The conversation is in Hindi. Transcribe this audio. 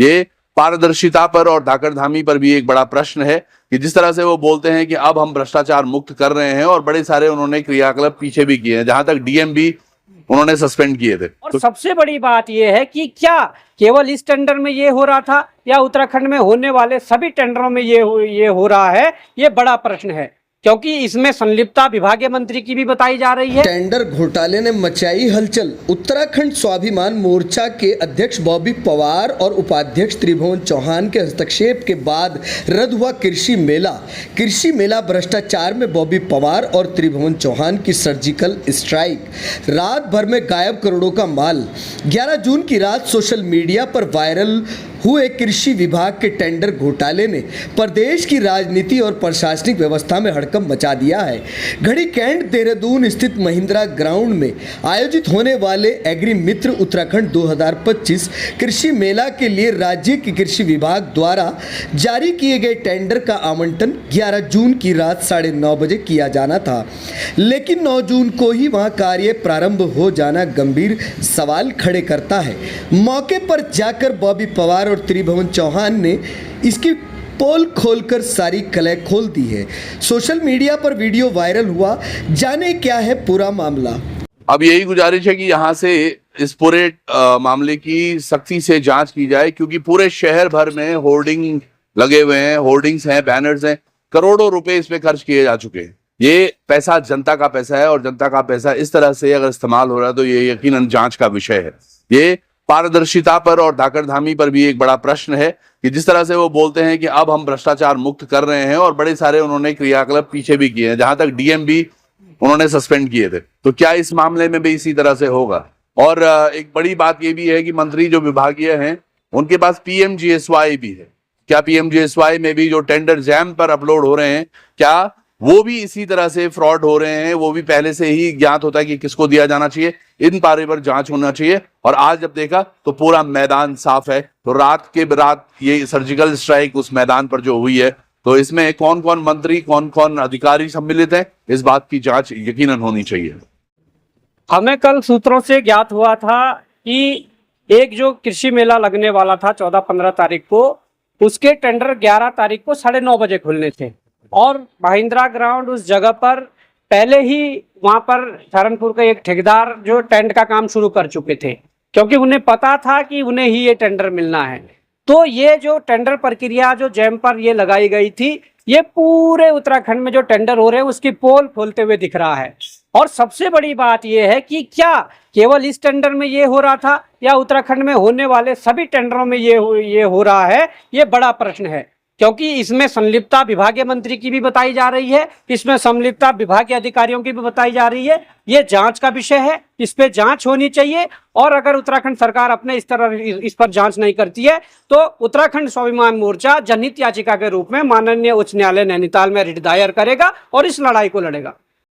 ये पारदर्शिता पर और धाकड़धामी पर भी एक बड़ा प्रश्न है कि जिस तरह से वो बोलते हैं कि अब हम भ्रष्टाचार मुक्त कर रहे हैं, और बड़े सारे उन्होंने क्रियाकलाप पीछे भी किए हैं, जहां तक डीएम भी उन्होंने सस्पेंड किए थे। और सबसे बड़ी बात यह है कि क्या केवल इस टेंडर में ये हो रहा था या उत्तराखंड में होने वाले सभी टेंडरों में ये हो रहा है, ये बड़ा प्रश्न है, क्योंकि इसमें संलिप्तता विभागीय मंत्री की भी बताई जा रही है। टेंडर घोटाले ने मचाई हलचल। उत्तराखंड स्वाभिमान मोर्चा के अध्यक्ष बॉबी पवार और उपाध्यक्ष त्रिभुवन चौहान के हस्तक्षेप के बाद रद्द हुआ कृषि मेला। कृषि मेला भ्रष्टाचार में बॉबी पवार और त्रिभुवन चौहान की सर्जिकल स्ट्राइक। रात भर में गायब करोड़ों का माल। 11 जून की रात सोशल मीडिया पर वायरल हुए कृषि विभाग के टेंडर घोटाले ने प्रदेश की राजनीति और प्रशासनिक व्यवस्था में हड़कंप मचा दिया है। घड़ी कैंट देहरादून स्थित महिंद्रा ग्राउंड में आयोजित होने वाले एग्री मित्र उत्तराखंड 2025 कृषि मेला के लिए राज्य के कृषि विभाग द्वारा जारी किए गए टेंडर का आवंटन 11 जून की रात 9:30 बजे किया जाना था, लेकिन 9 जून को ही वहां कार्य प्रारंभ हो जाना गंभीर सवाल खड़े करता है। मौके पर जाकर बॉबी पवार और त्रिभुवन चौहान ने इसकी पोल खोलकर सारी कलह खोल दी है। सोशल मीडिया पर वीडियो वायरल हुआ। जाने क्या है पूरा मामला। अब यही गुजारिश है कि यहाँ से इस पूरे मामले की सख्ती से जांच की जाए, क्योंकि पूरे शहर भर में होर्डिंग लगे हुए हैं, होर्डिंग्स हैं, बैनर्स हैं, करोड़ों रुपए इसमें खर्च किए जा चुके हैं। ये पैसा जनता का पैसा है, और जनता का पैसा इस तरह से अगर इस्तेमाल हो रहा है तो ये यकीनन जांच का विषय है। ये पारदर्शिता पर और धाकड़धामी पर भी एक बड़ा प्रश्न है कि जिस तरह से वो बोलते हैं कि अब हम भ्रष्टाचार मुक्त कर रहे हैं, और बड़े सारे उन्होंने क्रियाकलाप पीछे भी किए हैं, जहां तक डीएम भी उन्होंने सस्पेंड किए थे। तो क्या इस मामले में भी इसी तरह से होगा? और एक बड़ी बात ये भी है कि मंत्री जो विभागीय हैं उनके पास पीएमजीएसवाई भी है। क्या पीएमजीएसवाई में भी जो टेंडर जैम पर अपलोड हो रहे हैं, क्या वो भी इसी तरह से फ्रॉड हो रहे हैं? वो भी पहले से ही ज्ञात होता है कि किसको दिया जाना चाहिए। इन बारे पर जांच होना चाहिए। और आज जब देखा तो पूरा मैदान साफ है। तो रात के रात ये सर्जिकल स्ट्राइक उस मैदान पर जो हुई है, तो इसमें कौन कौन मंत्री, कौन कौन अधिकारी सम्मिलित है, इस बात की जांच यकीनन होनी चाहिए। हमें कल सूत्रों से ज्ञात हुआ था कि एक जो कृषि मेला लगने वाला था 14-15 तारीख को, उसके टेंडर 11 तारीख को 9:30 बजे खुलने थे, और महिंद्रा ग्राउंड उस जगह पर पहले ही वहां पर सहारनपुर के एक ठेकेदार जो टेंट का काम शुरू कर चुके थे, क्योंकि उन्हें पता था कि उन्हें ही ये टेंडर मिलना है। तो ये जो टेंडर प्रक्रिया जो जैम पर ये लगाई गई थी, ये पूरे उत्तराखंड में जो टेंडर हो रहे हैं उसकी पोल खोलते हुए दिख रहा है। और सबसे बड़ी बात ये है कि क्या केवल इस टेंडर में ये हो रहा था या उत्तराखंड में होने वाले सभी टेंडरों में ये हो रहा है, ये बड़ा प्रश्न है, क्योंकि इसमें संलिप्तता विभागीय मंत्री की भी बताई जा रही है, इसमें संलिप्तता विभाग के अधिकारियों की भी बताई जा रही है। ये जांच का विषय है, इस पे जांच होनी चाहिए। और अगर उत्तराखंड सरकार अपने इस पर जांच नहीं करती है तो उत्तराखंड स्वाभिमान मोर्चा जनहित याचिका के रूप में माननीय उच्च न्यायालय नैनीताल में रिट दायर करेगा और इस लड़ाई को लड़ेगा।